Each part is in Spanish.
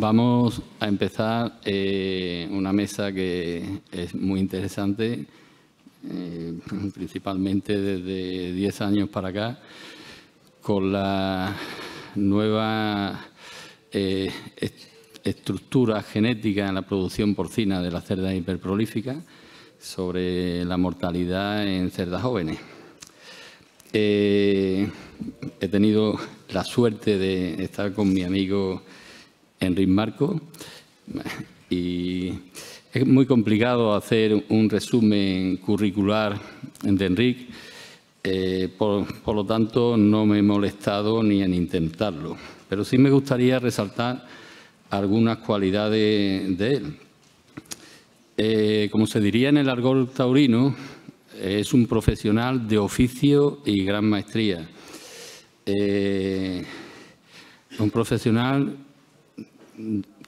Vamos a empezar una mesa que es muy interesante, principalmente desde 10 años para acá, con la nueva estructura genética en la producción porcina de las cerdas hiperprolíficas, sobre la mortalidad en cerdas jóvenes. He tenido la suerte de estar con mi amigo Enric Marco y es muy complicado hacer un resumen curricular de Enric, por lo tanto no me he molestado ni en intentarlo, pero sí me gustaría resaltar algunas cualidades de él. Como se diría en el argot taurino, es un profesional de oficio y gran maestría. Un profesional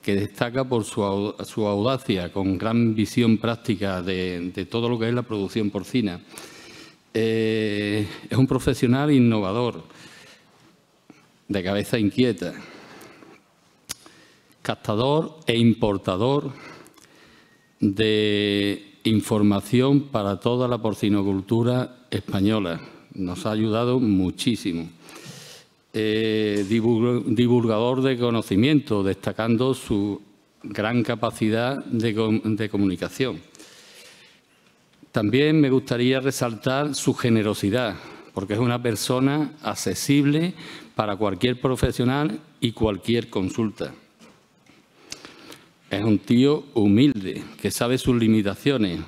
que destaca por su audacia, con gran visión práctica de todo lo que es la producción porcina. Es un profesional innovador, de cabeza inquieta, captador e importador de información para toda la porcinocultura española. Nos ha ayudado muchísimo. Divulgador de conocimiento, destacando su gran capacidad de comunicación. También me gustaría resaltar su generosidad, porque es una persona accesible para cualquier profesional y cualquier consulta. Es un tío humilde, que sabe sus limitaciones,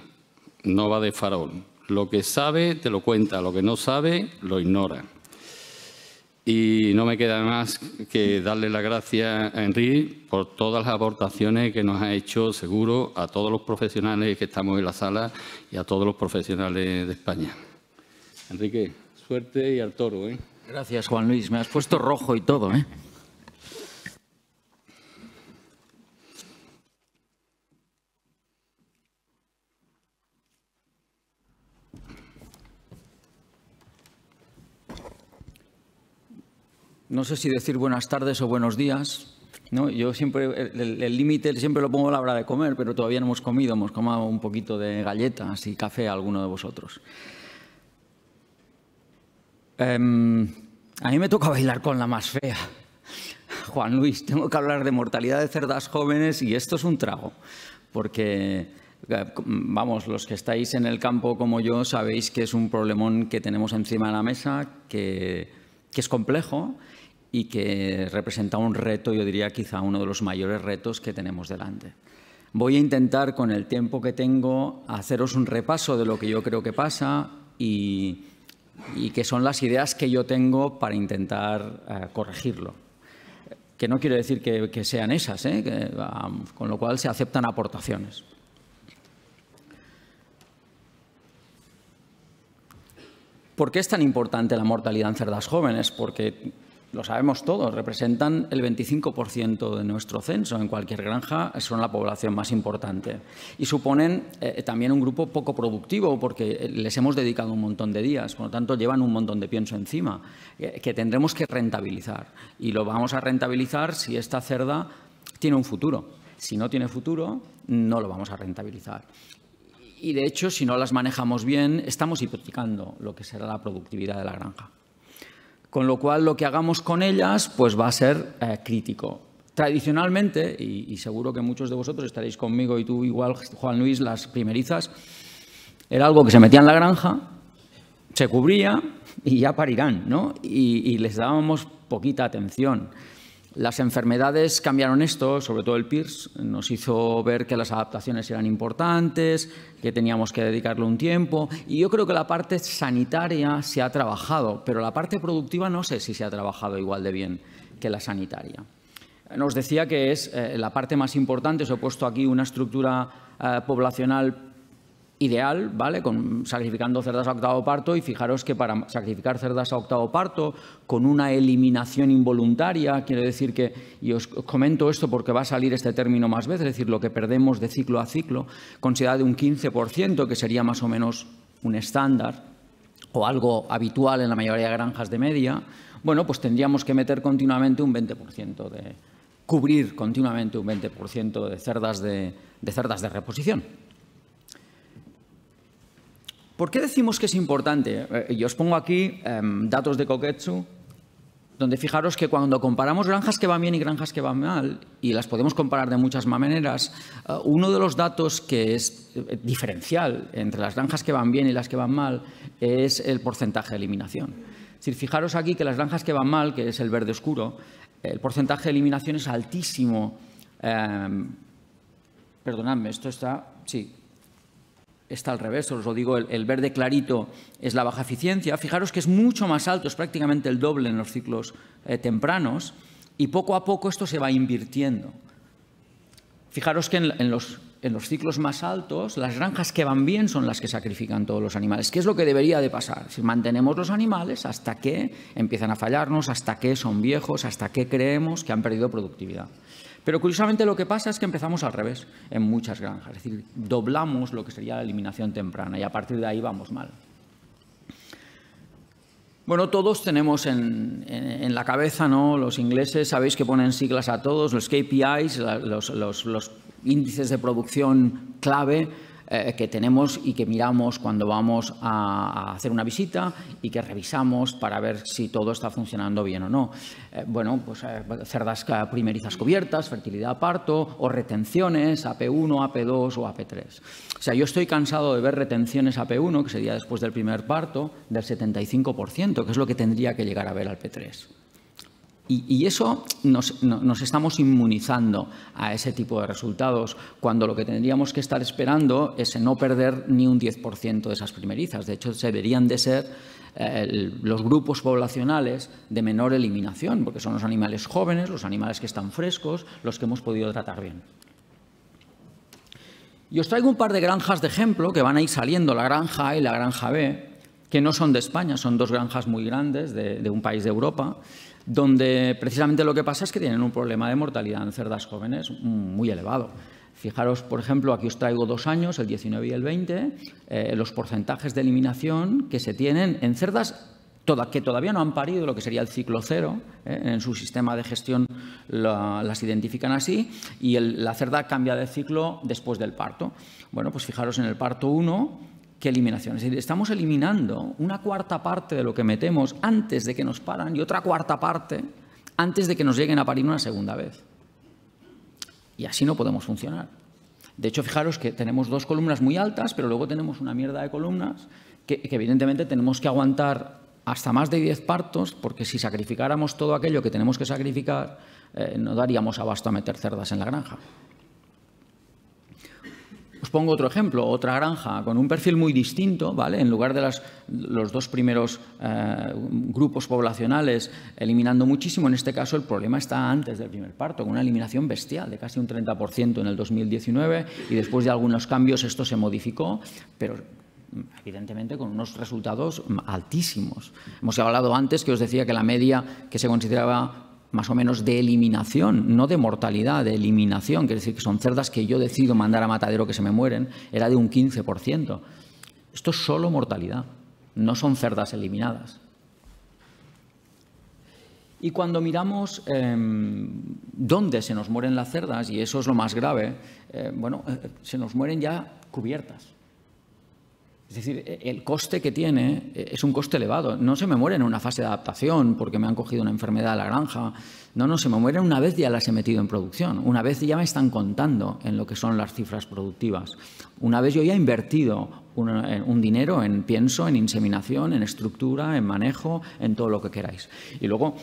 no va de farol. Lo que sabe te lo cuenta, lo que no sabe lo ignora. Y no me queda más que darle las gracias a Enric por todas las aportaciones que nos ha hecho, seguro, a todos los profesionales que estamos en la sala y a todos los profesionales de España. Enrique, suerte y al toro, ¿eh? Gracias, Juan Luis. Me has puesto rojo y todo, ¿eh? No sé si decir buenas tardes o buenos días, ¿no? Yo siempre, el límite siempre lo pongo a la hora de comer, pero todavía no hemos comido un poquito de galletas y café a alguno de vosotros. A mí me toca bailar con la más fea. Juan Luis, tengo que hablar de mortalidad de cerdas jóvenes y esto es un trago, porque, vamos, los que estáis en el campo como yo sabéis que es un problemón que tenemos encima de la mesa, que es complejo y que representa un reto, yo diría quizá uno de los mayores retos que tenemos delante. Voy a intentar, con el tiempo que tengo, haceros un repaso de lo que yo creo que pasa y que son las ideas que yo tengo para intentar corregirlo. Que no quiero decir que sean esas, con lo cual se aceptan aportaciones. ¿Por qué es tan importante la mortalidad en cerdas jóvenes? Porque, lo sabemos todos, representan el 25% de nuestro censo. En cualquier granja son la población más importante. Y suponen también un grupo poco productivo porque les hemos dedicado un montón de días. Por lo tanto, llevan un montón de pienso encima que tendremos que rentabilizar. Y lo vamos a rentabilizar si esta cerda tiene un futuro. Si no tiene futuro, no lo vamos a rentabilizar. Y, de hecho, si no las manejamos bien, estamos hipotecando lo que será la productividad de la granja. Con lo cual, lo que hagamos con ellas pues va a ser crítico. Tradicionalmente, y seguro que muchos de vosotros estaréis conmigo y tú igual, Juan Luis, las primerizas, era algo que se metía en la granja, se cubría y ya parirán, ¿no? Y les dábamos poquita atención. Las enfermedades cambiaron esto, sobre todo el PIRS, nos hizo ver que las adaptaciones eran importantes, que teníamos que dedicarle un tiempo. Y yo creo que la parte sanitaria se ha trabajado, pero la parte productiva no sé si se ha trabajado igual de bien que la sanitaria. Nos decía que es la parte más importante. Os he puesto aquí una estructura poblacional ideal, ¿vale? Sacrificando cerdas a octavo parto, y fijaros que para sacrificar cerdas a octavo parto con una eliminación involuntaria, quiero decir que, y os comento esto porque va a salir este término más veces, es decir, lo que perdemos de ciclo a ciclo, considerado de un 15%, que sería más o menos un estándar o algo habitual en la mayoría de granjas de media, bueno, pues tendríamos que meter continuamente un 20% cubrir continuamente un 20% de cerdas de reposición. ¿Por qué decimos que es importante? Yo os pongo aquí datos de Koketsu, donde fijaros que cuando comparamos granjas que van bien y granjas que van mal, y las podemos comparar de muchas maneras, uno de los datos que es diferencial entre las granjas que van bien y las que van mal es el porcentaje de eliminación. Es decir, fijaros aquí que las granjas que van mal, que es el verde oscuro, el porcentaje de eliminación es altísimo. Perdonadme, esto está... Sí. Está al revés, os lo digo, el verde clarito es la baja eficiencia. Fijaros que es mucho más alto, es prácticamente el doble en los ciclos tempranos, y poco a poco esto se va invirtiendo. Fijaros que en los ciclos más altos, las granjas que van bien son las que sacrifican todos los animales. ¿Qué es lo que debería de pasar? Si mantenemos los animales hasta que empiezan a fallarnos, hasta que son viejos, hasta que creemos que han perdido productividad. Pero curiosamente lo que pasa es que empezamos al revés en muchas granjas, es decir, doblamos lo que sería la eliminación temprana y a partir de ahí vamos mal. Bueno, todos tenemos en la cabeza, ¿no? Los ingleses, sabéis que ponen siglas a todos, los KPIs, los índices de producción clave que tenemos y que miramos cuando vamos a hacer una visita y que revisamos para ver si todo está funcionando bien o no. Bueno, pues cerdas primerizas cubiertas, fertilidad parto o retenciones AP1, AP2 o AP3. O sea, yo estoy cansado de ver retenciones AP1, que sería después del primer parto, del 75%, que es lo que tendría que llegar a ver al P3. Y eso nos estamos inmunizando a ese tipo de resultados, cuando lo que tendríamos que estar esperando es no perder ni un 10% de esas primerizas. De hecho, deberían de ser los grupos poblacionales de menor eliminación, porque son los animales jóvenes, los animales que están frescos, los que hemos podido tratar bien. Y os traigo un par de granjas de ejemplo que van a ir saliendo, la granja A y la granja B, que no son de España, son dos granjas muy grandes de un país de Europa, donde precisamente lo que pasa es que tienen un problema de mortalidad en cerdas jóvenes muy elevado. Fijaros, por ejemplo, aquí os traigo 2 años, el 19 y el 20, los porcentajes de eliminación que se tienen en cerdas que todavía no han parido, lo que sería el ciclo 0, en su sistema de gestión las identifican así, y la cerda cambia de ciclo después del parto. Bueno, pues fijaros en el parto 1, ¿qué eliminación? Es decir, estamos eliminando una cuarta parte de lo que metemos antes de que nos paran y otra cuarta parte antes de que nos lleguen a parir una segunda vez. Y así no podemos funcionar. De hecho, fijaros que tenemos 2 columnas muy altas, pero luego tenemos una mierda de columnas que evidentemente tenemos que aguantar hasta más de 10 partos, porque si sacrificáramos todo aquello que tenemos que sacrificar, no daríamos abasto a meter cerdas en la granja. Os pongo otro ejemplo, otra granja con un perfil muy distinto, ¿vale? En lugar de los 2 primeros grupos poblacionales eliminando muchísimo, en este caso el problema está antes del primer parto, con una eliminación bestial de casi un 30% en el 2019 y después de algunos cambios esto se modificó, pero evidentemente con unos resultados altísimos. Hemos hablado antes que os decía que la media que se consideraba más o menos de eliminación, no de mortalidad, de eliminación, quiere decir que son cerdas que yo decido mandar a matadero que se me mueren, era de un 15%. Esto es solo mortalidad, no son cerdas eliminadas. Y cuando miramos dónde se nos mueren las cerdas, y eso es lo más grave, se nos mueren ya cubiertas. Es decir, el coste que tiene es un coste elevado. No se me mueren en una fase de adaptación porque me han cogido una enfermedad de la granja. No, se me mueren una vez ya las he metido en producción. Una vez ya me están contando en lo que son las cifras productivas. Una vez yo ya he invertido un dinero en pienso, en inseminación, en estructura, en manejo, en todo lo que queráis. Y luego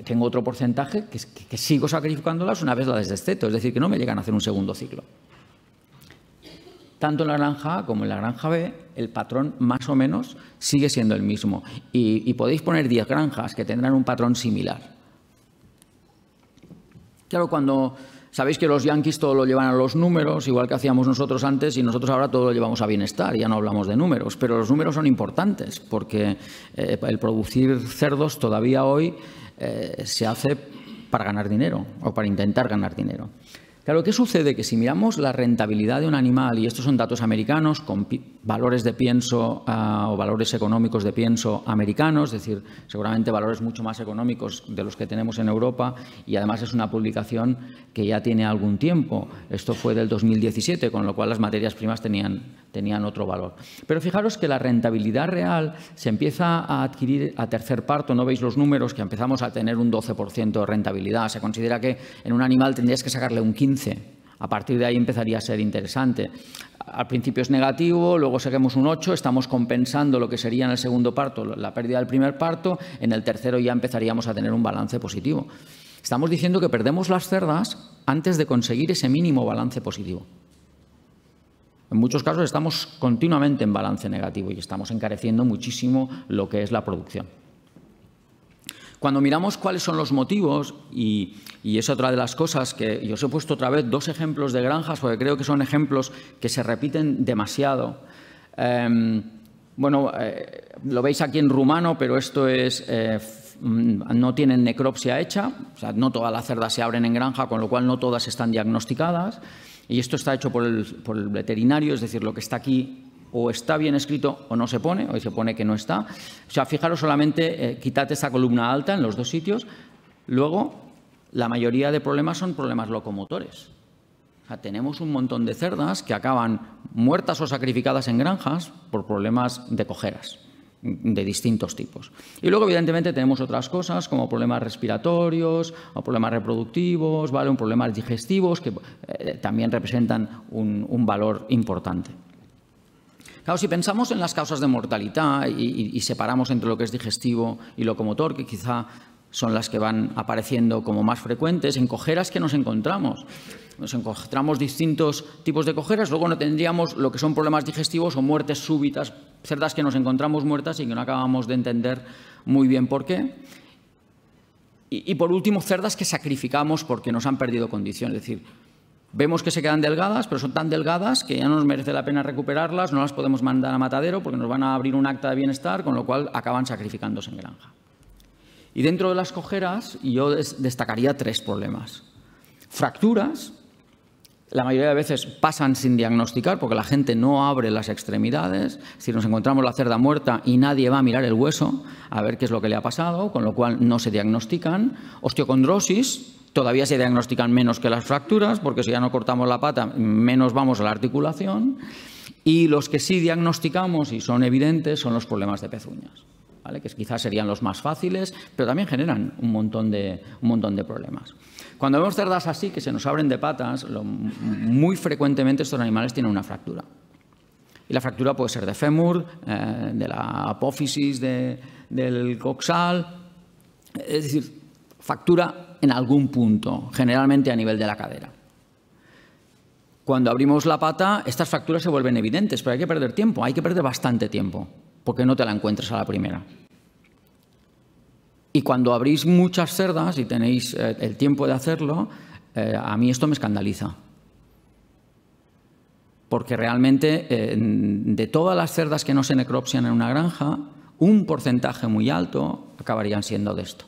tengo otro porcentaje que sigo sacrificándolas una vez las desteto. Es decir, que no me llegan a hacer un segundo ciclo. Tanto en la granja A como en la granja B, el patrón más o menos sigue siendo el mismo. Y podéis poner 10 granjas que tendrán un patrón similar. Claro, cuando sabéis que los yanquis todo lo llevan a los números, igual que hacíamos nosotros antes, y nosotros ahora todo lo llevamos a bienestar, ya no hablamos de números. Pero los números son importantes porque el producir cerdos todavía hoy se hace para ganar dinero o para intentar ganar dinero. Claro, ¿qué sucede? Que si miramos la rentabilidad de un animal, y estos son datos americanos, con valores de pienso o valores económicos de pienso americanos, es decir, seguramente valores mucho más económicos de los que tenemos en Europa, y además es una publicación que ya tiene algún tiempo. Esto fue del 2017, con lo cual las materias primas tenían otro valor. Pero fijaros que la rentabilidad real se empieza a adquirir a tercer parto. No veis los números, que empezamos a tener un 12% de rentabilidad. Se considera que en un animal tendrías que sacarle un 15%. A partir de ahí empezaría a ser interesante. Al principio es negativo, luego saquemos un 8%, estamos compensando lo que sería en el segundo parto la pérdida del primer parto, en el tercero ya empezaríamos a tener un balance positivo. Estamos diciendo que perdemos las cerdas antes de conseguir ese mínimo balance positivo. En muchos casos estamos continuamente en balance negativo y estamos encareciendo muchísimo lo que es la producción. Cuando miramos cuáles son los motivos, y es otra de las cosas que yo os he puesto otra vez 2 ejemplos de granjas, porque creo que son ejemplos que se repiten demasiado. Lo veis aquí en rumano, pero esto es... no tienen necropsia hecha, o sea, no todas las cerdas se abren en granja, con lo cual no todas están diagnosticadas. Y esto está hecho por el veterinario, es decir, lo que está aquí o está bien escrito o no se pone, o se pone que no está. O sea, fijaros solamente, quitad esa columna alta en los 2 sitios. Luego, la mayoría de problemas son problemas locomotores. O sea, tenemos un montón de cerdas que acaban muertas o sacrificadas en granjas por problemas de cojeras de distintos tipos. Y luego, evidentemente, tenemos otras cosas como problemas respiratorios o problemas reproductivos, ¿vale? Problemas digestivos que también representan un valor importante. Claro, si pensamos en las causas de mortalidad y separamos entre lo que es digestivo y locomotor, que quizá son las que van apareciendo como más frecuentes, en cojeras que nos encontramos distintos tipos de cojeras, luego no tendríamos lo que son problemas digestivos o muertes súbitas, cerdas que nos encontramos muertas y que no acabamos de entender muy bien por qué. Y por último, cerdas que sacrificamos porque nos han perdido condición, es decir, vemos que se quedan delgadas, pero son tan delgadas que ya no nos merece la pena recuperarlas, no las podemos mandar a matadero porque nos van a abrir un acta de bienestar, con lo cual acaban sacrificándose en granja. Y dentro de las cojeras yo destacaría 3 problemas. Fracturas, la mayoría de veces pasan sin diagnosticar porque la gente no abre las extremidades. Si nos encontramos la cerda muerta y nadie va a mirar el hueso a ver qué es lo que le ha pasado, con lo cual no se diagnostican. Osteocondrosis, todavía se diagnostican menos que las fracturas, porque si ya no cortamos la pata, menos vamos a la articulación. Y los que sí diagnosticamos y son evidentes son los problemas de pezuñas, ¿vale? Que quizás serían los más fáciles, pero también generan un montón de problemas. Cuando vemos cerdas así, que se nos abren de patas, muy frecuentemente estos animales tienen una fractura. Y la fractura puede ser de fémur, de la apófisis del coxal, es decir, fractura en algún punto, generalmente a nivel de la cadera. Cuando abrimos la pata, estas fracturas se vuelven evidentes, pero hay que perder tiempo, hay que perder bastante tiempo, porque no te la encuentres a la primera. Y cuando abrís muchas cerdas y tenéis el tiempo de hacerlo, a mí esto me escandaliza. Porque realmente de todas las cerdas que no se necropsian en una granja, un porcentaje muy alto acabarían siendo de esto.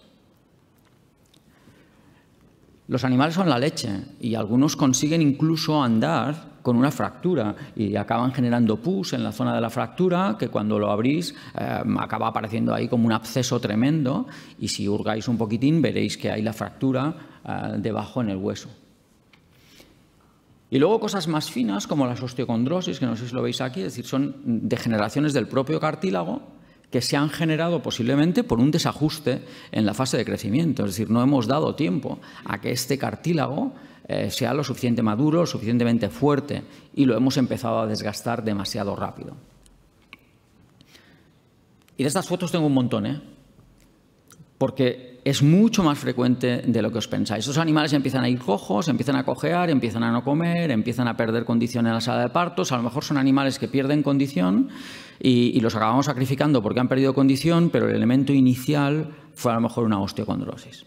Los animales son la leche y algunos consiguen incluso andar con una fractura y acaban generando pus en la zona de la fractura que cuando lo abrís acaba apareciendo ahí como un absceso tremendo y si hurgáis un poquitín veréis que hay la fractura debajo en el hueso. Y luego cosas más finas como las osteocondrosis, que no sé si lo veis aquí, es decir, son degeneraciones del propio cartílago que se han generado posiblemente por un desajuste en la fase de crecimiento. Es decir, no hemos dado tiempo a que este cartílago sea lo suficiente maduro, lo suficientemente fuerte y lo hemos empezado a desgastar demasiado rápido. Y de estas fotos tengo un montón, porque es mucho más frecuente de lo que os pensáis. Estos animales empiezan a ir cojos, empiezan a cojear, empiezan a no comer, empiezan a perder condición en la sala de partos. A lo mejor son animales que pierden condición y los acabamos sacrificando porque han perdido condición, pero el elemento inicial fue a lo mejor una osteocondrosis.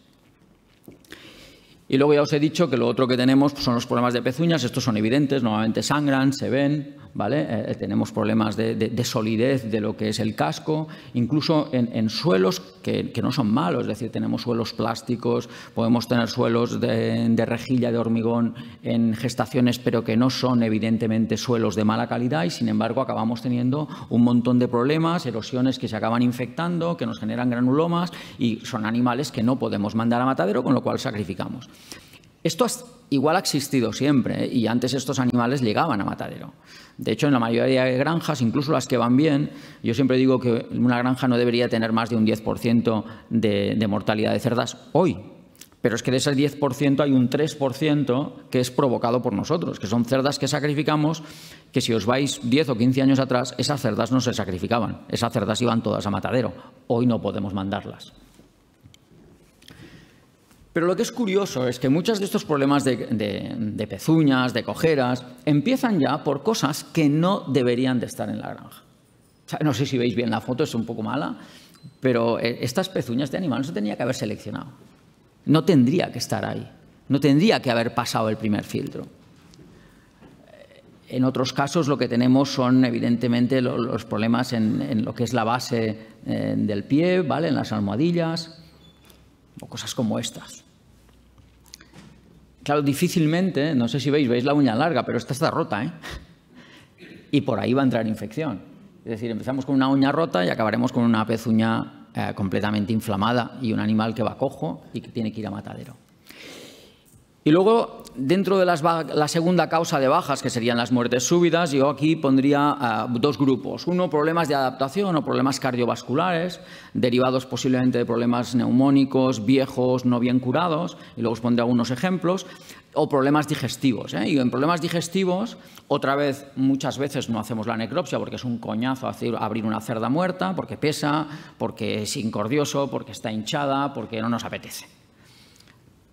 Y luego ya os he dicho que lo otro que tenemos son los problemas de pezuñas. Estos son evidentes, normalmente sangran, se ven, ¿vale? Tenemos problemas de solidez de lo que es el casco, incluso en suelos que no son malos, es decir, tenemos suelos plásticos, podemos tener suelos de rejilla de hormigón en gestaciones, pero que no son evidentemente suelos de mala calidad y, sin embargo, acabamos teniendo un montón de problemas, erosiones que se acaban infectando, que nos generan granulomas y son animales que no podemos mandar a matadero, con lo cual sacrificamos. Esto igual ha existido siempre y antes estos animales llegaban a matadero. De hecho, en la mayoría de granjas, incluso las que van bien, yo siempre digo que una granja no debería tener más de un 10% de mortalidad de cerdas hoy. Pero es que de ese 10% hay un 3% que es provocado por nosotros, que son cerdas que sacrificamos, que si os vais 10 o 15 años atrás, esas cerdas no se sacrificaban. Esas cerdas iban todas a matadero. Hoy no podemos mandarlas. Pero lo que es curioso es que muchos de estos problemas de pezuñas, de cojeras, empiezan ya por cosas que no deberían de estar en la granja. O sea, no sé si veis bien la foto, es un poco mala, pero estas pezuñas de animal no se tenía que haber seleccionado. No tendría que estar ahí. No tendría que haber pasado el primer filtro. En otros casos lo que tenemos son evidentemente los problemas en lo que es la base del pie, ¿vale? En las almohadillas o cosas como estas. Claro, difícilmente, no sé si veis la uña larga, pero esta está rota, ¿eh? Y por ahí va a entrar infección. Es decir, empezamos con una uña rota y acabaremos con una pezuña completamente inflamada y un animal que va cojo y que tiene que ir a matadero. Y luego, dentro de la segunda causa de bajas, que serían las muertes súbitas, yo aquí pondría dos grupos. Uno, problemas de adaptación o problemas cardiovasculares, derivados posiblemente de problemas neumónicos, viejos, no bien curados, y luego os pondré algunos ejemplos, o problemas digestivos. Y en problemas digestivos, otra vez, muchas veces no hacemos la necropsia porque es un coñazo abrir una cerda muerta, porque pesa, porque es incordioso, porque está hinchada, porque no nos apetece.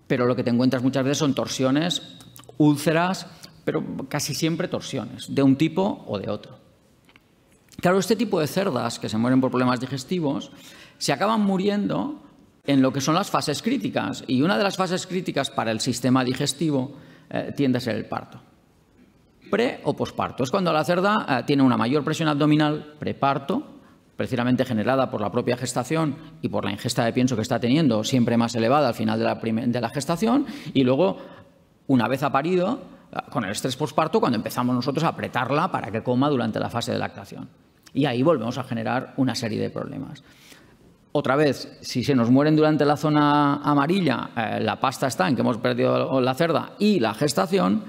Pero lo que te encuentras muchas veces son torsiones, úlceras, pero casi siempre torsiones, de un tipo o de otro. Claro, este tipo de cerdas que se mueren por problemas digestivos se acaban muriendo en lo que son las fases críticas. Y una de las fases críticas para el sistema digestivo tiende a ser el parto. Pre o posparto. Es cuando la cerda tiene una mayor presión abdominal preparto, precisamente generada por la propia gestación y por la ingesta de pienso que está teniendo, siempre más elevada al final de la gestación, y luego, una vez ha parido, con el estrés posparto, cuando empezamos nosotros a apretarla para que coma durante la fase de lactación. Y ahí volvemos a generar una serie de problemas. Otra vez, si se nos mueren durante la zona amarilla, la pasta está en que hemos perdido la cerda y la gestación,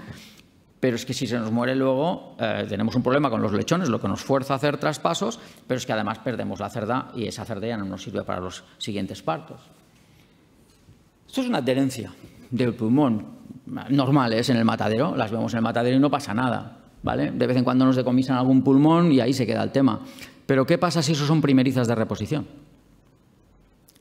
pero es que si se nos muere luego, tenemos un problema con los lechones, lo que nos fuerza a hacer traspasos, pero es que además perdemos la cerda y esa cerda ya no nos sirve para los siguientes partos. Esto es una adherencia del pulmón, normales en el matadero, las vemos en el matadero y no pasa nada, ¿vale? De vez en cuando nos decomisan algún pulmón y ahí se queda el tema. Pero ¿qué pasa si eso son primerizas de reposición?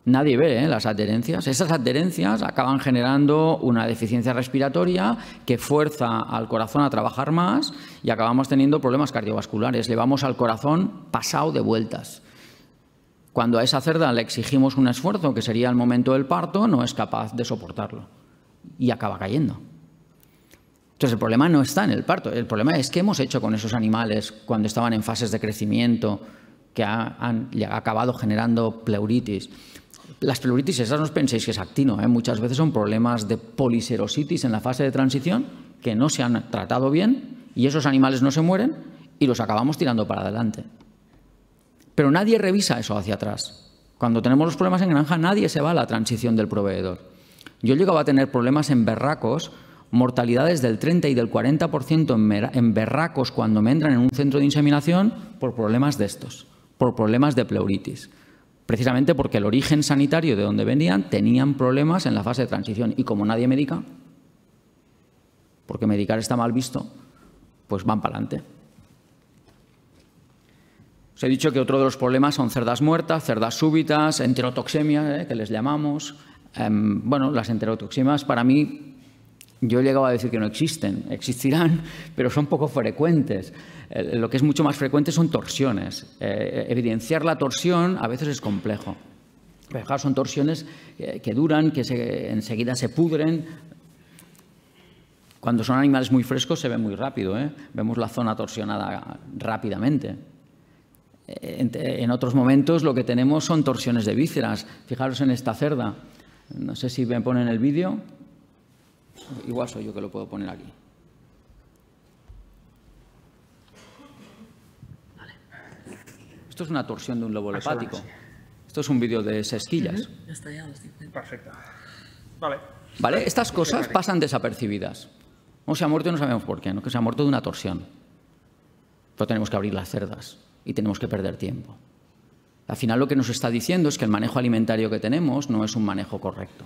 Nadie ve las adherencias. Esas adherencias acaban generando una deficiencia respiratoria que fuerza al corazón a trabajar más y acabamos teniendo problemas cardiovasculares. Llevamos al corazón pasado de vueltas. Cuando a esa cerda le exigimos un esfuerzo, que sería el momento del parto, no es capaz de soportarlo y acaba cayendo. Entonces, el problema no está en el parto. El problema es qué hemos hecho con esos animales cuando estaban en fases de crecimiento que han acabado generando pleuritis. Las pleuritis, esas no os penséis que es actino, muchas veces son problemas de poliserositis en la fase de transición que no se han tratado bien y esos animales no se mueren y los acabamos tirando para adelante. Pero nadie revisa eso hacia atrás. Cuando tenemos los problemas en granja, nadie se va a la transición del proveedor. Yo llegaba a tener problemas en berracos, mortalidades del 30 y del 40% en berracos cuando me entran en un centro de inseminación por problemas de estos, por problemas de pleuritis. Precisamente porque el origen sanitario de donde venían tenían problemas en la fase de transición. Y como nadie medica, porque medicar está mal visto, pues van para adelante. Os he dicho que otro de los problemas son cerdas muertas, cerdas súbitas, enterotoxemias, que les llamamos. Bueno, las enterotoxemias para mí, yo he llegado a decir que no existen, existirán, pero son poco frecuentes. Lo que es mucho más frecuente son torsiones. Evidenciar la torsión a veces es complejo. Pero claro, son torsiones que duran, que enseguida se pudren. Cuando son animales muy frescos se ve muy rápido, ¿eh? Vemos la zona torsionada rápidamente. En otros momentos lo que tenemos son torsiones de vísceras. Fijaros en esta cerda. No sé si me ponen el vídeo. Igual soy yo que lo puedo poner aquí. Vale. Esto es una torsión de un lobo hepático. Esto es un vídeo de sesquillas. Perfecto. Vale. ¿Vale? Estas cosas pasan desapercibidas. No se ha muerto y no sabemos por qué, ¿no? Que se ha muerto de una torsión. Pero tenemos que abrir las cerdas y tenemos que perder tiempo. Al final lo que nos está diciendo es que el manejo alimentario que tenemos no es un manejo correcto.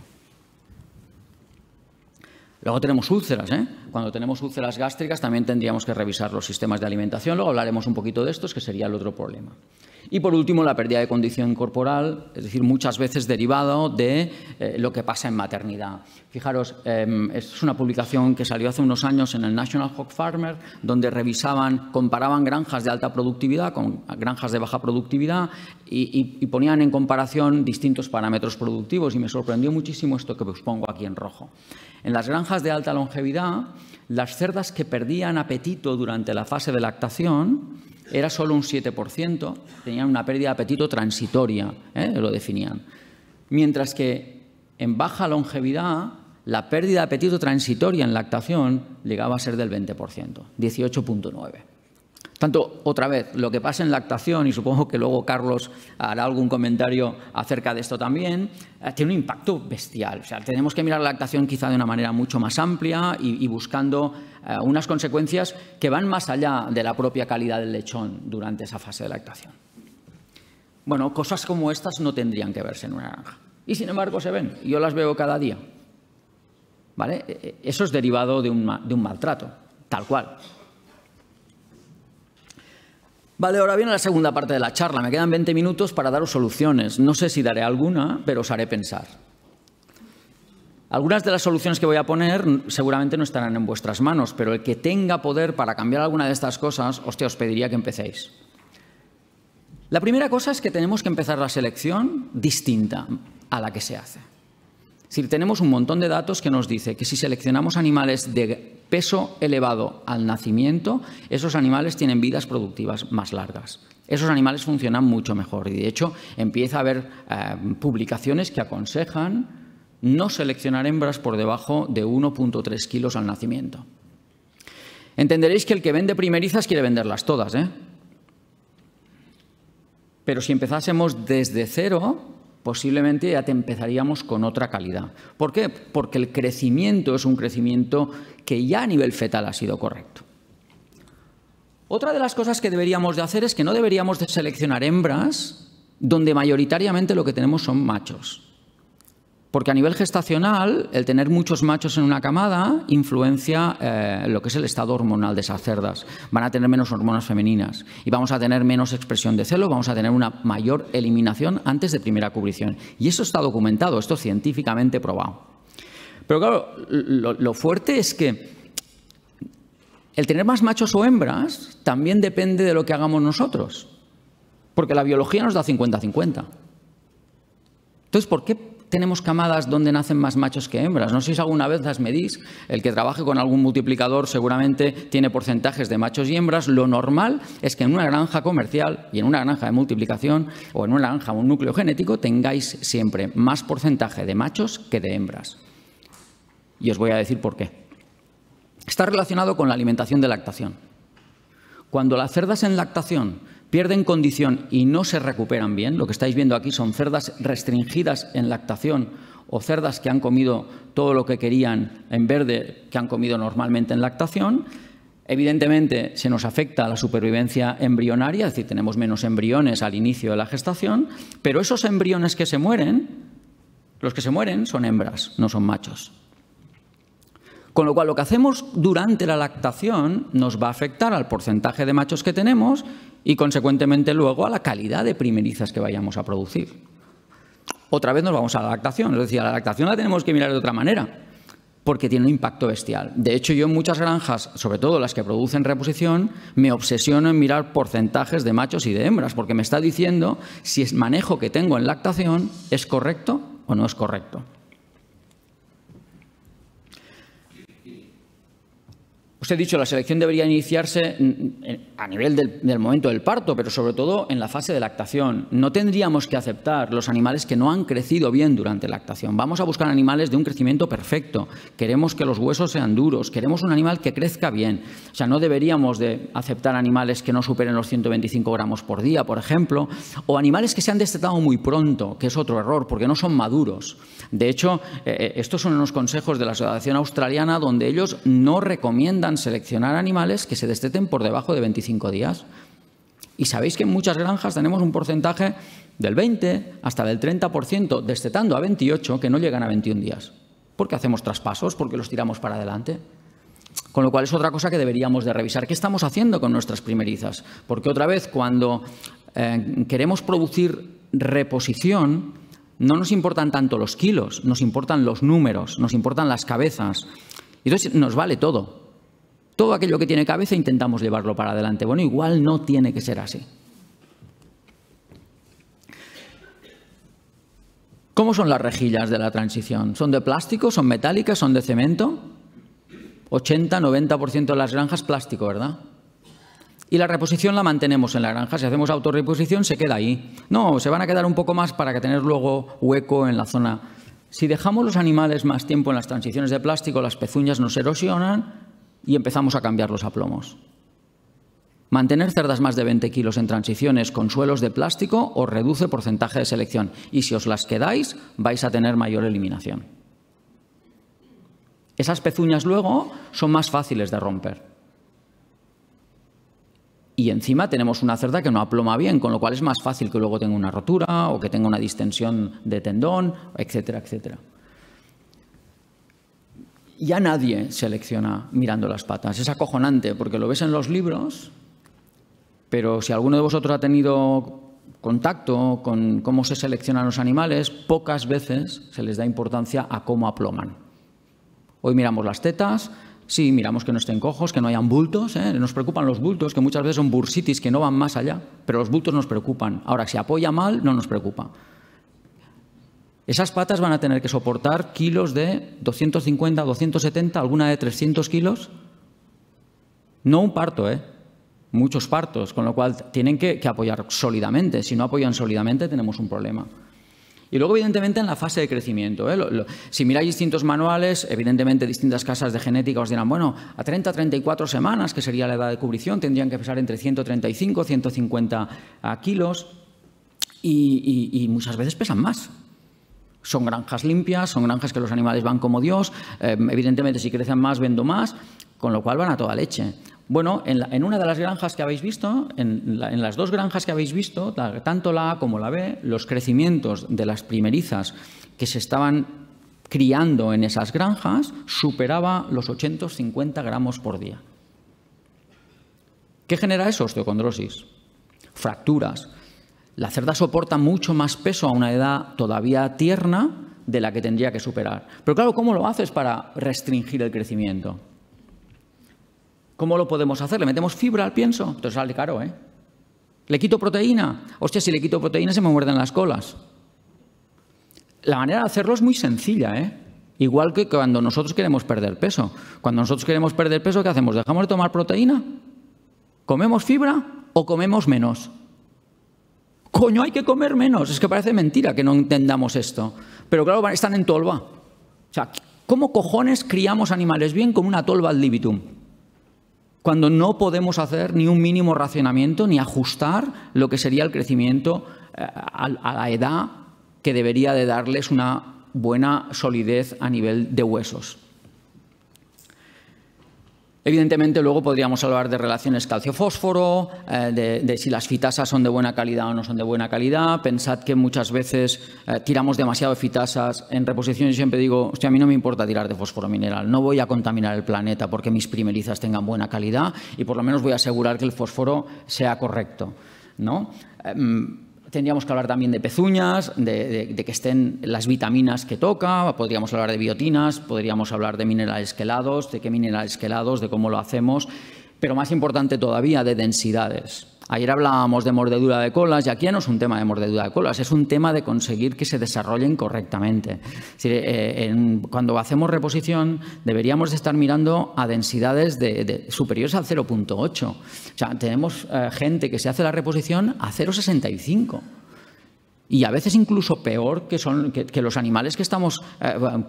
Luego tenemos úlceras, ¿eh? Cuando tenemos úlceras gástricas también tendríamos que revisar los sistemas de alimentación. Luego hablaremos un poquito de estos, que sería el otro problema. Y por último, la pérdida de condición corporal, es decir, muchas veces derivado de lo que pasa en maternidad. Fijaros, es una publicación que salió hace unos años en el National Hog Farmer, donde comparaban granjas de alta productividad con granjas de baja productividad y ponían en comparación distintos parámetros productivos. Y me sorprendió muchísimo esto que os pongo aquí en rojo. En las granjas de alta longevidad, las cerdas que perdían apetito durante la fase de lactación era solo un 7%, tenían una pérdida de apetito transitoria, lo definían. Mientras que en baja longevidad, la pérdida de apetito transitoria en lactación llegaba a ser del 20%, 18,9%. Tanto, otra vez, lo que pasa en lactación, y supongo que luego Carlos hará algún comentario acerca de esto también, tiene un impacto bestial. O sea, tenemos que mirar la lactación quizá de una manera mucho más amplia y buscando unas consecuencias que van más allá de la propia calidad del lechón durante esa fase de lactación. Bueno, cosas como estas no tendrían que verse en una granja. Y sin embargo se ven. Yo las veo cada día. ¿Vale? Eso es derivado de un maltrato, tal cual. Vale, ahora viene la segunda parte de la charla. Me quedan 20 minutos para daros soluciones. No sé si daré alguna, pero os haré pensar. Algunas de las soluciones que voy a poner seguramente no estarán en vuestras manos, pero el que tenga poder para cambiar alguna de estas cosas, hostia, os pediría que empecéis. La primera cosa es que tenemos que empezar la selección distinta a la que se hace. Es decir, tenemos un montón de datos que nos dice que si seleccionamos animales de peso elevado al nacimiento, esos animales tienen vidas productivas más largas. Esos animales funcionan mucho mejor y, de hecho, empieza a haber publicaciones que aconsejan no seleccionar hembras por debajo de 1,3 kilos al nacimiento. Entenderéis que el que vende primerizas quiere venderlas todas, ¿eh? Pero si empezásemos desde cero, posiblemente ya te empezaríamos con otra calidad. ¿Por qué? Porque el crecimiento es un crecimiento que ya a nivel fetal ha sido correcto. Otra de las cosas que deberíamos de hacer es que no deberíamos de seleccionar hembras donde mayoritariamente lo que tenemos son machos. Porque a nivel gestacional, el tener muchos machos en una camada influencia lo que es el estado hormonal de esas cerdas. Van a tener menos hormonas femeninas y vamos a tener menos expresión de celo, vamos a tener una mayor eliminación antes de primera cubrición. Y eso está documentado, esto es científicamente probado. Pero claro, lo fuerte es que el tener más machos o hembras también depende de lo que hagamos nosotros. Porque la biología nos da 50-50. Entonces, ¿por qué tenemos camadas donde nacen más machos que hembras? No sé si alguna vez las medís. El que trabaje con algún multiplicador seguramente tiene porcentajes de machos y hembras. Lo normal es que en una granja comercial y en una granja de multiplicación o en una granja, un núcleo genético, tengáis siempre más porcentaje de machos que de hembras. Y os voy a decir por qué. Está relacionado con la alimentación de lactación. Cuando las cerdas en lactación pierden condición y no se recuperan bien, lo que estáis viendo aquí son cerdas restringidas en lactación o cerdas que han comido todo lo que querían en verde, que han comido normalmente en lactación. Evidentemente se nos afecta la supervivencia embrionaria, es decir, tenemos menos embriones al inicio de la gestación, pero esos embriones que se mueren, los que se mueren son hembras, no son machos. Con lo cual, lo que hacemos durante la lactación nos va a afectar al porcentaje de machos que tenemos y, consecuentemente, luego a la calidad de primerizas que vayamos a producir. Otra vez nos vamos a la lactación. Es decir, a la lactación la tenemos que mirar de otra manera. porque tiene un impacto bestial. De hecho, yo en muchas granjas, sobre todo las que producen reposición, me obsesiono en mirar porcentajes de machos y de hembras, porque me está diciendo si el manejo que tengo en lactación es correcto o no es correcto. Os he dicho, la selección debería iniciarse a nivel del momento del parto, pero sobre todo en la fase de lactación. No tendríamos que aceptar los animales que no han crecido bien durante la lactación. Vamos a buscar animales de un crecimiento perfecto. Queremos que los huesos sean duros. Queremos un animal que crezca bien. O sea, no deberíamos de aceptar animales que no superen los 125 gramos por día, por ejemplo, o animales que se han destetado muy pronto, que es otro error, porque no son maduros. De hecho, estos son unos consejos de la Asociación Australiana donde ellos no recomiendan seleccionar animales que se desteten por debajo de 25 días. Y sabéis que en muchas granjas tenemos un porcentaje del 20 hasta del 30% destetando a 28 que no llegan a 21 días. Porque hacemos traspasos, porque los tiramos para adelante. Con lo cual es otra cosa que deberíamos de revisar. ¿Qué estamos haciendo con nuestras primerizas? Porque otra vez, cuando queremos producir reposición, no nos importan tanto los kilos, nos importan los números, nos importan las cabezas. Entonces nos vale todo. Todo aquello que tiene cabeza intentamos llevarlo para adelante. Bueno, igual no tiene que ser así. ¿Cómo son las rejillas de la transición? ¿Son de plástico? ¿Son metálicas? ¿Son de cemento? 80-90% de las granjas plástico, ¿verdad? Y la reposición la mantenemos en la granja. Si hacemos autorreposición, se queda ahí. No, se van a quedar un poco más para que tener luego hueco en la zona. Si dejamos los animales más tiempo en las transiciones de plástico, las pezuñas nos erosionan y empezamos a cambiarlos a plomos. Mantener cerdas más de 20 kilos en transiciones con suelos de plástico os reduce porcentaje de selección. Y si os las quedáis, vais a tener mayor eliminación. Esas pezuñas luego son más fáciles de romper. Y encima tenemos una cerda que no aploma bien, con lo cual es más fácil que luego tenga una rotura o que tenga una distensión de tendón, etcétera, etcétera. Ya nadie selecciona mirando las patas. Es acojonante porque lo ves en los libros, pero si alguno de vosotros ha tenido contacto con cómo se seleccionan los animales, pocas veces se les da importancia a cómo aploman. Hoy miramos las tetas. Sí, miramos que no estén cojos, que no hayan bultos, Nos preocupan los bultos, que muchas veces son bursitis que no van más allá, pero los bultos nos preocupan. Ahora, si apoya mal, no nos preocupa. Esas patas van a tener que soportar kilos de 250, 270, alguna de 300 kilos. No un parto, muchos partos, con lo cual tienen que apoyar sólidamente. Si no apoyan sólidamente, tenemos un problema. Y luego, evidentemente, en la fase de crecimiento. Si miráis distintos manuales, evidentemente distintas casas de genética os dirán, bueno, a 30 a 34 semanas, que sería la edad de cubrición, tendrían que pesar entre 135 y 150 kilos y muchas veces pesan más. Son granjas limpias, son granjas que los animales van como Dios, evidentemente si crecen más, vendo más, con lo cual van a toda leche. Bueno, en una de las granjas que habéis visto, en las dos granjas que habéis visto, tanto la A como la B, los crecimientos de las primerizas que se estaban criando en esas granjas superaba los 850 gramos por día. ¿Qué genera eso? Osteocondrosis, fracturas. La cerda soporta mucho más peso a una edad todavía tierna de la que tendría que superar. Pero claro, ¿cómo lo haces para restringir el crecimiento? ¿Cómo lo podemos hacer? ¿Le metemos fibra al pienso? Entonces sale caro, ¿Le quito proteína? Hostia, si le quito proteína se me muerden las colas. La manera de hacerlo es muy sencilla, Igual que cuando nosotros queremos perder peso. Cuando nosotros queremos perder peso, ¿qué hacemos? ¿Dejamos de tomar proteína? ¿Comemos fibra o comemos menos? Coño, hay que comer menos. Es que parece mentira que no entendamos esto. Pero claro, están en tolva. O sea, ¿cómo cojones criamos animales bien con una tolva ad libitum? Cuando no podemos hacer ni un mínimo racionamiento ni ajustar lo que sería el crecimiento a la edad que debería de darles una buena solidez a nivel de huesos. Evidentemente, luego podríamos hablar de relaciones calcio-fósforo, de si las fitasas son de buena calidad o no son de buena calidad. Pensad que muchas veces tiramos demasiado de fitasas. En reposición yo siempre digo, hostia, a mí no me importa tirar de fósforo mineral, no voy a contaminar el planeta porque mis primerizas tengan buena calidad y por lo menos voy a asegurar que el fósforo sea correcto, ¿no? Tendríamos que hablar también de pezuñas, de que estén las vitaminas que toca, podríamos hablar de biotinas, podríamos hablar de minerales quelados, de qué minerales quelados, de cómo lo hacemos, pero más importante todavía, de densidades. Ayer hablábamos de mordedura de colas y aquí ya no es un tema de mordedura de colas, es un tema de conseguir que se desarrollen correctamente. Es decir, cuando hacemos reposición deberíamos de estar mirando a densidades superiores al 0,8. O sea, tenemos gente que se hace la reposición a 0,65. Y a veces incluso peor que los animales que estamos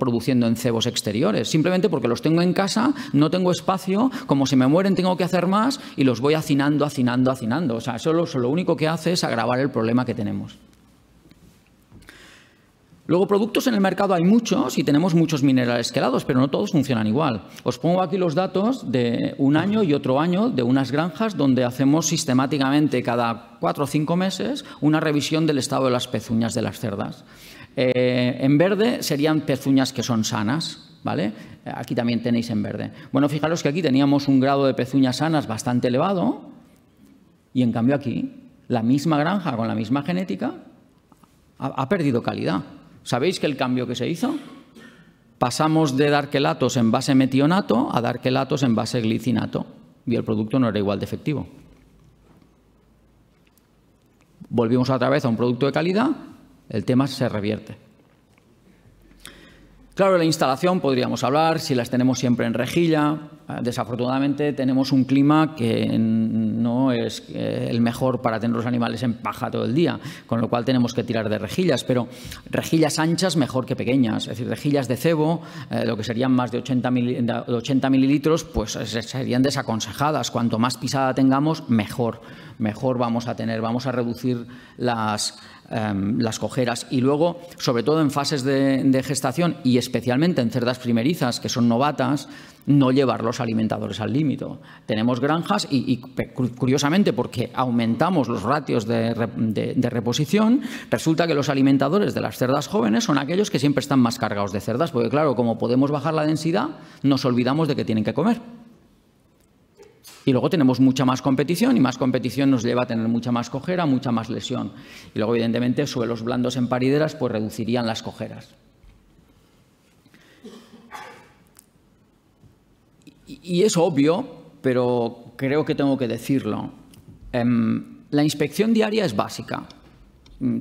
produciendo en cebos exteriores. Simplemente porque los tengo en casa, no tengo espacio, como se me mueren tengo que hacer más y los voy hacinando. O sea, eso lo único que hace es agravar el problema que tenemos. Luego, productos en el mercado hay muchos y tenemos muchos minerales quelados, pero no todos funcionan igual. Os pongo aquí los datos de un año y otro año de unas granjas donde hacemos sistemáticamente cada 4 o 5 meses una revisión del estado de las pezuñas de las cerdas. En verde serían pezuñas que son sanas, ¿vale? Aquí también tenéis en verde. Bueno, fijaros que aquí teníamos un grado de pezuñas sanas bastante elevado y en cambio aquí la misma granja con la misma genética ha perdido calidad. ¿Sabéis que el cambio que se hizo? Pasamos de dar quelatos en base metionato a dar quelatos en base glicinato y el producto no era igual de efectivo. Volvimos otra vez a un producto de calidad, el tema se revierte. Claro, de la instalación podríamos hablar, si las tenemos siempre en rejilla. Desafortunadamente tenemos un clima que no es el mejor para tener los animales en paja todo el día, con lo cual tenemos que tirar de rejillas, pero rejillas anchas mejor que pequeñas, es decir, rejillas de cebo, lo que serían más de 80 mililitros, pues serían desaconsejadas. Cuanto más pisada tengamos, mejor vamos a tener, vamos a reducir las cojeras. Y luego, sobre todo en fases de gestación y especialmente en cerdas primerizas que son novatas, no llevar los alimentadores al límite. Tenemos granjas y curiosamente, porque aumentamos los ratios de reposición, resulta que los alimentadores de las cerdas jóvenes son aquellos que siempre están más cargados de cerdas, porque claro, como podemos bajar la densidad, nos olvidamos de que tienen que comer. Y luego tenemos mucha más competición y más competición nos lleva a tener mucha más cojera, mucha más lesión. Y luego, evidentemente, suelos blandos en parideras pues reducirían las cojeras. Y es obvio, pero creo que tengo que decirlo. La inspección diaria es básica.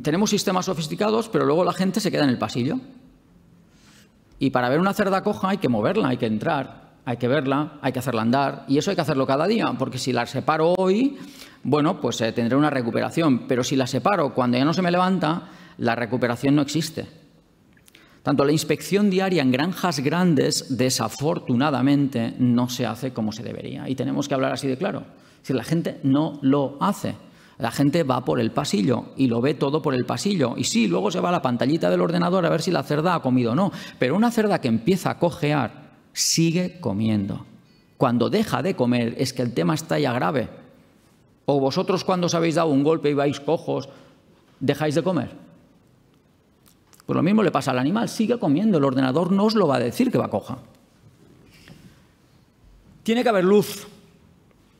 Tenemos sistemas sofisticados, pero luego la gente se queda en el pasillo. Y para ver una cerda coja hay que moverla, hay que entrar. Hay que verla, hay que hacerla andar y eso hay que hacerlo cada día, porque si la separo hoy, bueno, pues tendré una recuperación, pero si la separo cuando ya no se me levanta, la recuperación no existe. Tanto la inspección diaria en granjas grandes, desafortunadamente, no se hace como se debería y tenemos que hablar así de claro. Es decir, la gente no lo hace. La gente va por el pasillo y lo ve todo por el pasillo. Y sí, luego se va a la pantallita del ordenador a ver si la cerda ha comido o no, pero una cerda que empieza a cojear sigue comiendo. Cuando deja de comer es que el tema está ya grave. O vosotros cuando os habéis dado un golpe y vais cojos, ¿dejáis de comer? Pues lo mismo le pasa al animal, sigue comiendo. El ordenador no os lo va a decir que va coja. Tiene que haber luz.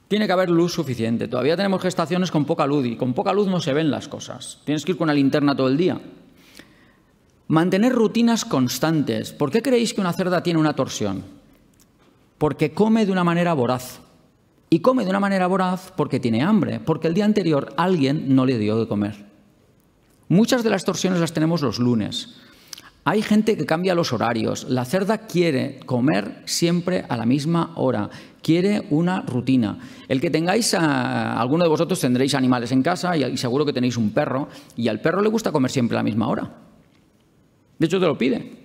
Tiene que haber luz suficiente. Todavía tenemos gestaciones con poca luz y con poca luz no se ven las cosas. Tienes que ir con una linterna todo el día. Mantener rutinas constantes. ¿Por qué creéis que una cerda tiene una torsión? Porque come de una manera voraz. Y come de una manera voraz porque tiene hambre, porque el día anterior alguien no le dio de comer. Muchas de las torsiones las tenemos los lunes. Hay gente que cambia los horarios. La cerda quiere comer siempre a la misma hora. Quiere una rutina. El que tengáis, alguno de vosotros tendréis animales en casa y seguro que tenéis un perro y al perro le gusta comer siempre a la misma hora. De hecho, te lo pide.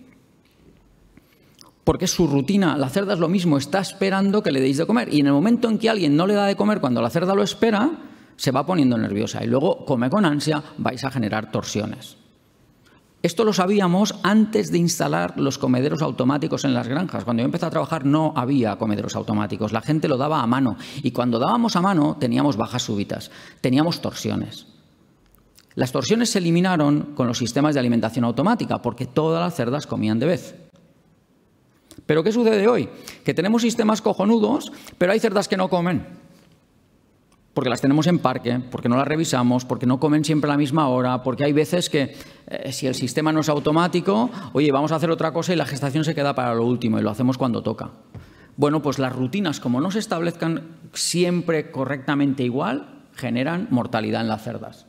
Porque es su rutina. La cerda es lo mismo, está esperando que le deis de comer. Y en el momento en que alguien no le da de comer, cuando la cerda lo espera, se va poniendo nerviosa. Y luego come con ansia, vais a generar torsiones. Esto lo sabíamos antes de instalar los comederos automáticos en las granjas. Cuando yo empecé a trabajar no había comederos automáticos. La gente lo daba a mano. Y cuando dábamos a mano teníamos bajas súbitas, teníamos torsiones. Las torsiones se eliminaron con los sistemas de alimentación automática porque todas las cerdas comían de vez. ¿Pero qué sucede hoy? Que tenemos sistemas cojonudos, pero hay cerdas que no comen. Porque las tenemos en parque, porque no las revisamos, porque no comen siempre a la misma hora, porque hay veces que si el sistema no es automático, oye, vamos a hacer otra cosa y la gestación se queda para lo último y lo hacemos cuando toca. Bueno, pues las rutinas, como no se establezcan siempre correctamente igual, generan mortalidad en las cerdas.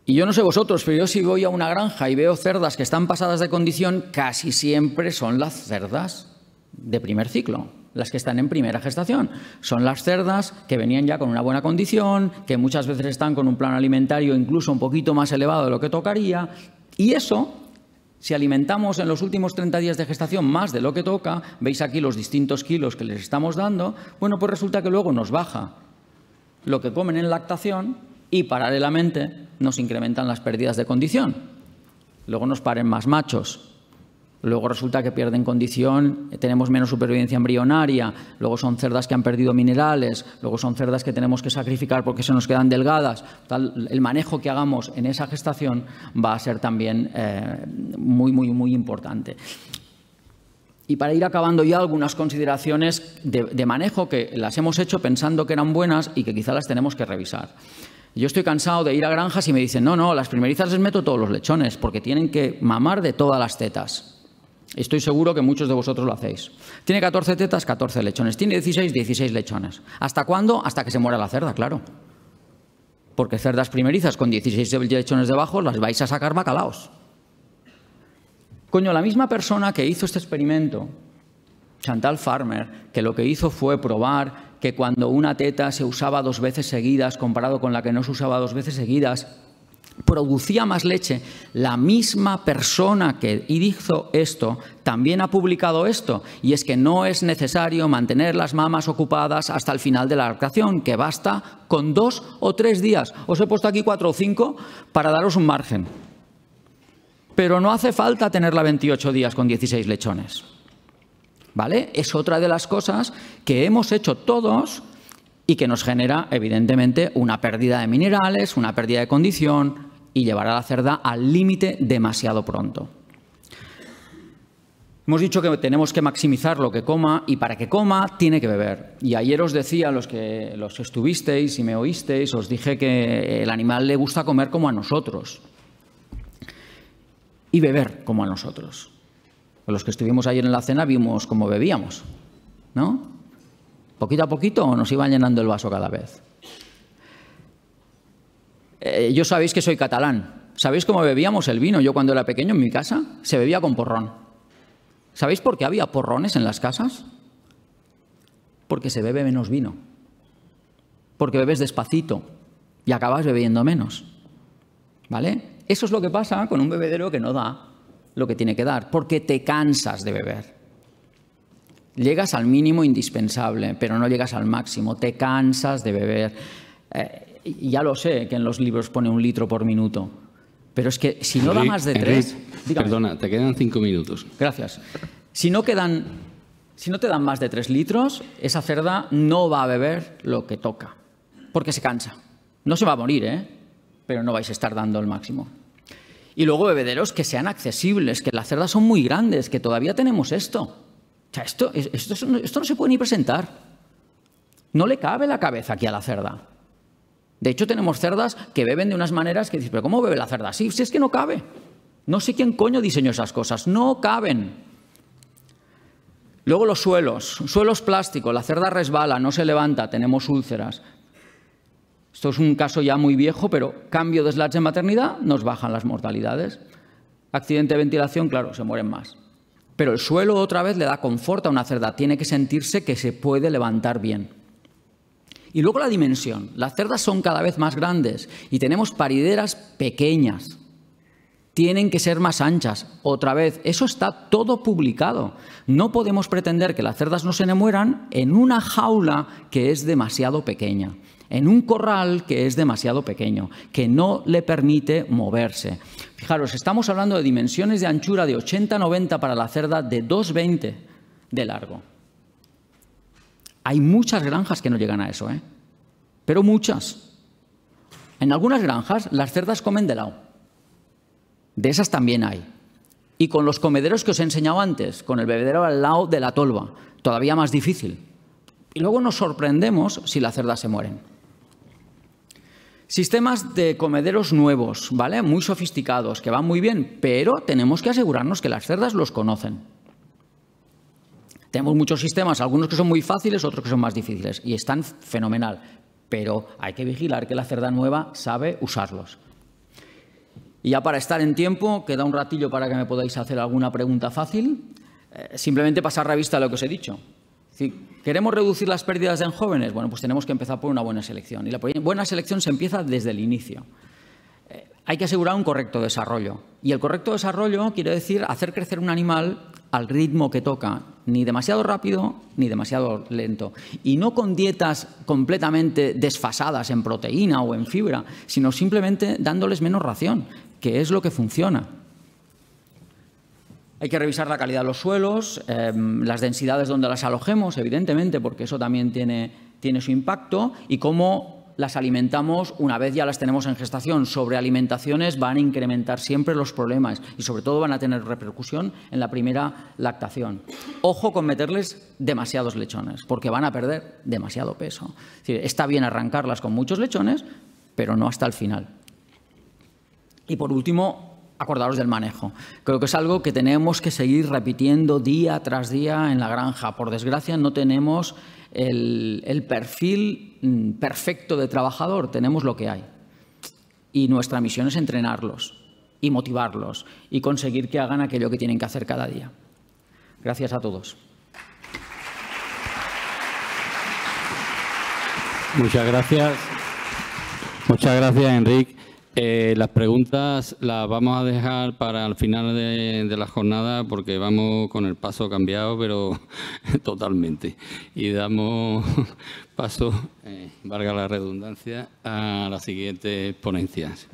Y yo no sé vosotros, pero yo si voy a una granja y veo cerdas que están pasadas de condición, casi siempre son las cerdas de primer ciclo, las que están en primera gestación. Son las cerdas que venían ya con una buena condición, que muchas veces están con un plano alimentario incluso un poquito más elevado de lo que tocaría. Y eso, si alimentamos en los últimos 30 días de gestación más de lo que toca, veis aquí los distintos kilos que les estamos dando, bueno, pues resulta que luego nos baja lo que comen en lactación y paralelamente nos incrementan las pérdidas de condición. Luego nos paren más machos. Luego resulta que pierden condición, tenemos menos supervivencia embrionaria, luego son cerdas que han perdido minerales, luego son cerdas que tenemos que sacrificar porque se nos quedan delgadas. El manejo que hagamos en esa gestación va a ser también muy importante. Y para ir acabando ya, algunas consideraciones de manejo que las hemos hecho pensando que eran buenas y que quizá las tenemos que revisar. Yo estoy cansado de ir a granjas y me dicen, no, las primerizas les meto todos los lechones porque tienen que mamar de todas las tetas. Estoy seguro que muchos de vosotros lo hacéis. Tiene 14 tetas, 14 lechones. Tiene 16, 16 lechones. ¿Hasta cuándo? Hasta que se muera la cerda, claro. Porque cerdas primerizas con 16 lechones debajo las vais a sacar bacalaos. Coño, la misma persona que hizo este experimento, Chantal Farmer, que lo que hizo fue probar que cuando una teta se usaba 2 veces seguidas comparado con la que no se usaba 2 veces seguidas, producía más leche. La misma persona que hizo esto también ha publicado esto, y es que no es necesario mantener las mamas ocupadas hasta el final de la lactación, que basta con 2 o 3 días. Os he puesto aquí 4 o 5 para daros un margen. Pero no hace falta tenerla 28 días con 16 lechones. ¿Vale? Es otra de las cosas que hemos hecho todos y que nos genera, evidentemente, una pérdida de minerales, una pérdida de condición y llevar a la cerda al límite demasiado pronto. Hemos dicho que tenemos que maximizar lo que coma y para que coma tiene que beber. Y ayer os decía, los que estuvisteis y me oísteis, os dije que el animal le gusta comer como a nosotros y beber como a nosotros. Los que estuvimos ayer en la cena vimos cómo bebíamos, ¿no? Poquito a poquito nos iban llenando el vaso cada vez. Yo sabéis que soy catalán. ¿Sabéis cómo bebíamos el vino? Yo cuando era pequeño en mi casa se bebía con porrón. ¿Sabéis por qué había porrones en las casas? Porque se bebe menos vino. Porque bebes despacito y acabas bebiendo menos. ¿Vale? Eso es lo que pasa con un bebedero que no da lo que tiene que dar, porque te cansas de beber. Llegas al mínimo indispensable, pero no llegas al máximo, te cansas de beber. Ya lo sé que en los libros pone 1 litro por minuto, pero es que si no da más de 3... Perdona, te quedan 5 minutos. Gracias. Si no te dan más de 3 litros, esa cerda no va a beber lo que toca, porque se cansa. No se va a morir, pero no vais a estar dando el máximo. Y luego bebederos que sean accesibles, que las cerdas son muy grandes, que todavía tenemos esto. O sea, esto no se puede ni presentar. No le cabe la cabeza aquí a la cerda. De hecho, tenemos cerdas que beben de unas maneras que dices, ¿pero cómo bebe la cerda así? Si es que no cabe. No sé quién coño diseñó esas cosas. No caben. Luego los suelos plásticos. La cerda resbala, no se levanta, tenemos úlceras. Esto es un caso ya muy viejo, pero cambio de slats en maternidad, nos bajan las mortalidades. Accidente de ventilación, claro, se mueren más. Pero el suelo otra vez le da confort a una cerda, tiene que sentirse que se puede levantar bien. Y luego la dimensión. Las cerdas son cada vez más grandes y tenemos parideras pequeñas. Tienen que ser más anchas. Otra vez, eso está todo publicado. No podemos pretender que las cerdas no se mueran en una jaula que es demasiado pequeña, en un corral que es demasiado pequeño, que no le permite moverse. Fijaros, estamos hablando de dimensiones de anchura de 80-90 para la cerda, de 2,20 de largo. Hay muchas granjas que no llegan a eso, pero muchas. En algunas granjas las cerdas comen de lado. De esas también hay. Y con los comederos que os he enseñado antes, con el bebedero al lado de la tolva, todavía más difícil. Y luego nos sorprendemos si las cerdas se mueren. Sistemas de comederos nuevos, ¿vale? Muy sofisticados, que van muy bien, pero tenemos que asegurarnos que las cerdas los conocen. Tenemos muchos sistemas, algunos que son muy fáciles, otros que son más difíciles, y están fenomenal, pero hay que vigilar que la cerda nueva sabe usarlos. Y ya para estar en tiempo, queda un ratillo para que me podáis hacer alguna pregunta fácil. Simplemente pasar revista a lo que os he dicho. Si queremos reducir las pérdidas en jóvenes, bueno, pues tenemos que empezar por una buena selección. Y la buena selección se empieza desde el inicio. Hay que asegurar un correcto desarrollo. Y el correcto desarrollo quiere decir hacer crecer un animal al ritmo que toca, ni demasiado rápido ni demasiado lento. Y no con dietas completamente desfasadas en proteína o en fibra, sino simplemente dándoles menos ración, que es lo que funciona. Hay que revisar la calidad de los suelos, las densidades donde las alojemos, evidentemente, porque eso también tiene su impacto, y cómo las alimentamos una vez ya las tenemos en gestación. Sobrealimentaciones van a incrementar siempre los problemas y sobre todo van a tener repercusión en la primera lactación. Ojo con meterles demasiados lechones, porque van a perder demasiado peso. Es decir, está bien arrancarlas con muchos lechones, pero no hasta el final. Y por último, acordaros del manejo. Creo que es algo que tenemos que seguir repitiendo día tras día en la granja. Por desgracia, no tenemos el perfil perfecto de trabajador, tenemos lo que hay. Y nuestra misión es entrenarlos y motivarlos y conseguir que hagan aquello que tienen que hacer cada día. Gracias a todos. Muchas gracias. Muchas gracias, Enric. Las preguntas las vamos a dejar para el final de la jornada porque vamos con el paso cambiado, pero totalmente. Y damos paso, valga la redundancia, a las siguientes ponencias.